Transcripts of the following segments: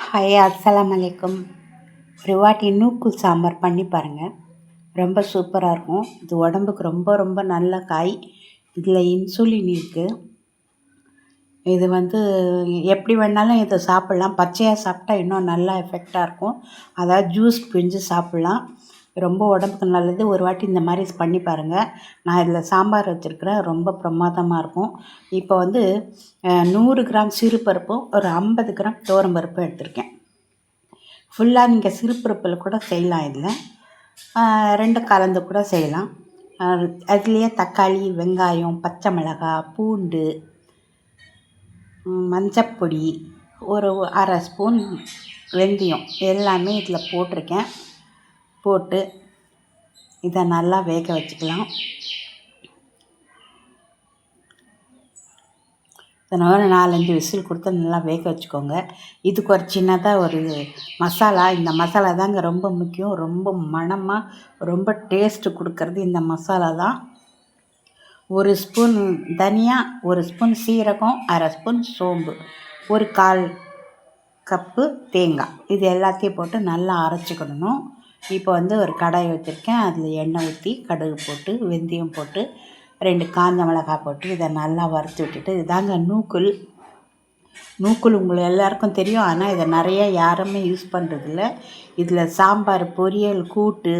Hi, அஸ்ஸலாமு அலைக்கும். ஒரு வாட்டி நூக்குல் சாம்பார் பண்ணி பாருங்கள். ரொம்ப சூப்பராக இருக்கும். இது உடம்புக்கு ரொம்ப ரொம்ப நல்ல காய். இதில் இன்சுலின் இருக்குது. இது எப்படி வேணாலும் இதை சாப்பிட்லாம். பச்சையாக சாப்பிட்டா இன்னும் நல்லா எஃபெக்டாக இருக்கும். அதாவது ஜூஸ் பிழிஞ்சு சாப்பிட்லாம். ரொம்ப உடம்புக்கு நல்லது. ஒரு வாட்டி இந்த மாதிரி பண்ணி பாருங்கள். நான் இதில் சாம்பார் வச்சுருக்கிறேன். ரொம்ப பிரமாதமாக இருக்கும். இப்போ 100 கிராம் சிறுபருப்பும் ஒரு 50 கிராம் துவரம்பருப்பும் எடுத்திருக்கேன். ஃபுல்லாக நீங்கள் சிறுபருப்பில் கூட செய்யலாம். இதில் 2 கலந்து கூட செய்யலாம். அதுலேயே தக்காளி, வெங்காயம், பச்சை மிளகாய், பூண்டு, மஞ்சப்பொடி, ஒரு அரை ஸ்பூன் வெந்தயம் எல்லாமே இதில் போட்டிருக்கேன். போட்டு இதை நல்லா வேக வச்சுக்கலாம். இதனால் 4-5 விசில் கொடுத்து நல்லா வேக வச்சுக்கோங்க. இதுக்கு ஒரு சின்னதாக ஒரு மசாலா, இந்த மசாலா தாங்க ரொம்ப முக்கியம். ரொம்ப மணமாக ரொம்ப டேஸ்ட்டு கொடுக்கறது இந்த மசாலா தான். 1 ஸ்பூன் தனியா, 1 ஸ்பூன் சீரகம், அரை ஸ்பூன் சோம்பு, ஒரு 1/4 கப்பு தேங்காய், இது எல்லாத்தையும் போட்டு நல்லா அரைச்சிக்கிடணும். இப்போ ஒரு கடாய் வச்சுருக்கேன். அதில் எண்ணெய் ஊற்றி கடுகு போட்டு வெந்தயம் போட்டு 2 காஞ்ச மிளகாய் போட்டு இதை நல்லா வறுத்து விட்டுட்டு, இதாங்க நூக்குல். உங்களுக்கு எல்லாருக்கும் தெரியும். ஆனால் இதை நிறைய யாருமே யூஸ் பண்ணுறதில்ல. இதில் சாம்பார், பொரியல், கூட்டு,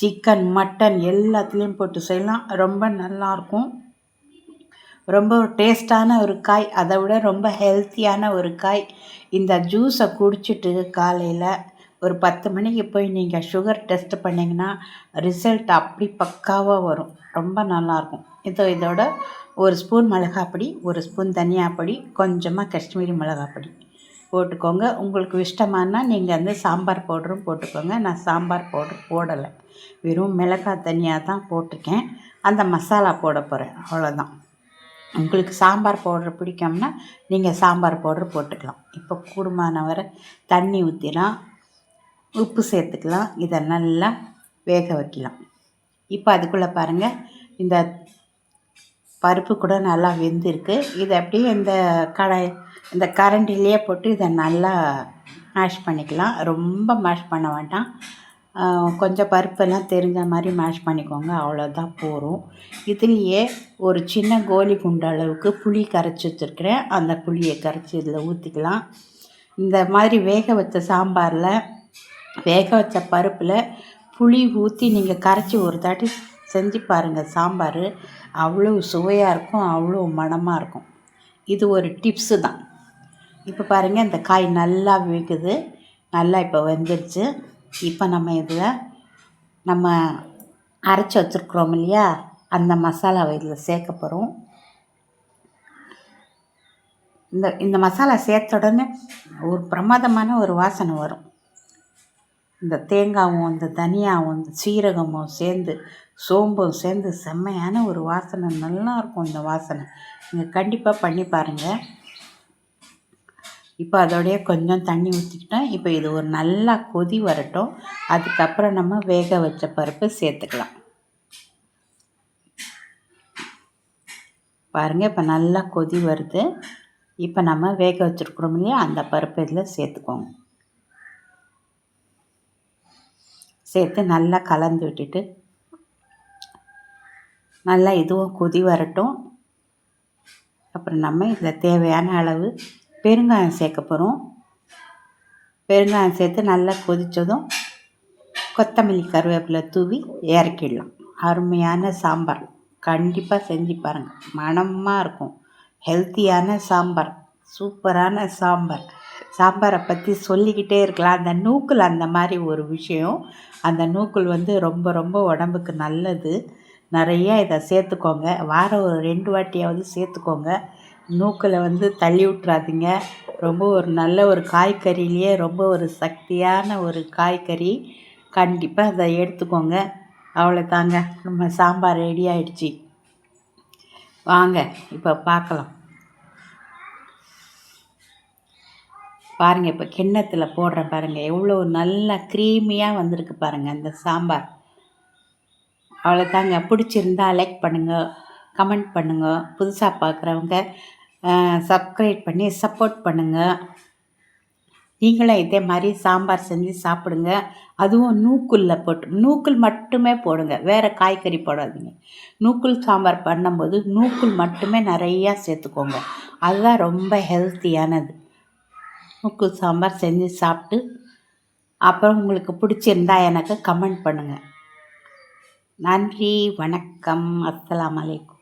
சிக்கன், மட்டன் எல்லாத்துலேயும் போட்டு செய்யலாம். ரொம்ப நல்லாயிருக்கும். ரொம்ப டேஸ்டான ஒரு காய். அதை விட ரொம்ப ஹெல்த்தியான ஒரு காய். இந்த ஜூஸை குடிச்சிட்டு காலையில் ஒரு 10 மணிக்கு போய் நீங்கள் சுகர் டெஸ்ட் பண்ணிங்கன்னா ரிசல்ட் அப்படி பக்காவாக வரும். ரொம்ப நல்லாயிருக்கும். இதோட 1 ஸ்பூன் மிளகாப்பொடி, 1 ஸ்பூன் தனியாப்பொடி, கொஞ்சமாக காஷ்மீரி மிளகாப்பொடி போட்டுக்கோங்க. உங்களுக்கு இஷ்டமானா நீங்கள் சாம்பார் பவுடரும் போட்டுக்கோங்க. நான் சாம்பார் பவுடர் போடலை. வெறும் மிளகாய் தனியாக தான் போட்டிருக்கேன். அந்த மசாலா போட போகிறேன், அவ்வளோதான். உங்களுக்கு சாம்பார் பவுடர் பிடிக்கும்னா நீங்கள் சாம்பார் பவுடர் போட்டுக்கலாம். இப்போ கூடுமான வரை தண்ணி ஊற்றிலாம், உப்பு சேர்த்துக்கலாம். இதை நல்லா வேக வைக்கலாம். இப்போ அதுக்குள்ளே பாருங்கள், இந்த பருப்பு கூட நல்லா வெந்திருக்கு. இதை அப்படியே இந்த கரண்டிலேயே போட்டு இதை நல்லா மேஷ் பண்ணிக்கலாம். ரொம்ப மேஷ் பண்ண வேண்டாம். கொஞ்சம் பருப்பெல்லாம் தெரிஞ்ச மாதிரி மேஷ் பண்ணிக்கோங்க, அவ்வளோதான் போகும். இதுலேயே ஒரு சின்ன கோலி குண்டு அளவுக்கு புளி கரைச்சி வச்சுருக்கிறேன். அந்த புளியை கரைச்சி இதில் ஊற்றிக்கலாம். இந்த மாதிரி வேக வச்ச சாம்பாரில், வேக வச்ச பருப்பில் புளி ஊற்றி நீங்கள் கரைச்சி ஒரு தாட்டி செஞ்சு பாருங்கள். சாம்பார் அவ்வளோ சுவையாக இருக்கும், அவ்வளோ மணமாக இருக்கும். இது ஒரு டிப்ஸு தான். இப்போ பாருங்கள், இந்த காய் நல்லா வேகுது. நல்லா இப்போ வெந்துருச்சு. இப்போ நம்ம இதில் அரைச்சி வச்சுருக்குறோம் இல்லையா, அந்த மசாலாவை இதில் சேர்க்க போகிறோம். இந்த மசாலா சேர்த்த உடனே ஒரு பிரமாதமான ஒரு வாசனை வரும். இந்த தேங்காயும், இந்த தனியாவும், இந்த சீரகமும் சேர்ந்து, சோம்பும் சேர்ந்து செம்மையான ஒரு வாசனை, நல்லாயிருக்கும் இந்த வாசனை. நீங்கள் கண்டிப்பாக பண்ணி பாருங்கள். இப்போ அதோடைய கொஞ்சம் தண்ணி ஊற்றிக்கிட்டோம். இப்போ இது ஒரு நல்லா கொதி வரட்டும். அதுக்கப்புறம் நம்ம வேக வச்ச பருப்பு சேர்த்துக்கலாம். பாருங்கள், இப்போ நல்லா கொதி வருது. இப்போ நம்ம வேக வச்சுருக்குறோம் இல்லையா, அந்த பருப்பு இதில் சேர்த்துக்கோங்க. சேர்த்து நல்லா கலந்து விட்டுட்டு நல்லா இதுவும் கொதி வரட்டும். அப்புறம் நம்ம இதில் தேவையான அளவு பெருங்காயம் சேர்க்க போகிறோம். பெருங்காயம் சேர்த்து நல்லா கொதித்ததும் கொத்தமல்லி, கருவேப்பிலை தூவி இறக்கிடலாம். அருமையான சாம்பார். கண்டிப்பாக செஞ்சு பாருங்கள், மணமாக இருக்கும். ஹெல்த்தியான சாம்பார், சூப்பரான சாம்பார். சாம்பாரை பற்றி சொல்லிக்கிட்டே இருக்கலாம். அந்த நூக்குல் அந்த மாதிரி ஒரு விஷயம். அந்த நூக்குல் ரொம்ப ரொம்ப உடம்புக்கு நல்லது. நிறைய இதை சேர்த்துக்கோங்க. வாரம் ஒரு 2 வாட்டியாவது சேர்த்துக்கோங்க. நூக்களை தள்ளி விட்றாதீங்க. ரொம்ப ஒரு நல்ல ஒரு காய்கறியிலேயே ரொம்ப ஒரு சக்தியான ஒரு காய்கறி. கண்டிப்பாக அதை எடுத்துக்கோங்க. அவ்வளோதாங்க, நம்ம சாம்பார் ரெடி ஆகிடுச்சி. வாங்க இப்போ பார்க்கலாம். பாருங்கள், இப்போ கிண்ணத்தில் போடுறேன் பாருங்கள், எவ்வளோ நல்லா க்ரீமியாக வந்திருக்கு பாருங்கள் அந்த சாம்பார். அவ்வளோதாங்க. பிடிச்சிருந்தா லைக் பண்ணுங்கள், கமெண்ட் பண்ணுங்கள். புதுசாக பார்க்குறவங்க சப்ஸ்கிரைப் பண்ணி சப்போர்ட் பண்ணுங்கள். நீங்களும் இதே மாதிரி சாம்பார் செஞ்சு சாப்பிடுங்க. அதுவும் நூக்கலில் போட்டு நூக்கல் மட்டுமே போடுங்க, வேறு காய்கறி போடாதீங்க. நூக்கல் சாம்பார் பண்ணும்போது நூக்கல் மட்டுமே நிறையா சேர்த்துக்கோங்க, அதுதான் ரொம்ப ஹெல்த்தியானது. நூக்கல் சாம்பார் செஞ்சு சாப்பிட்டு அப்புறம் உங்களுக்கு பிடிச்சிருந்தா எனக்கு கமெண்ட் பண்ணுங்கள். நன்றி, வணக்கம், அஸ்ஸலாமு அலைக்கும்.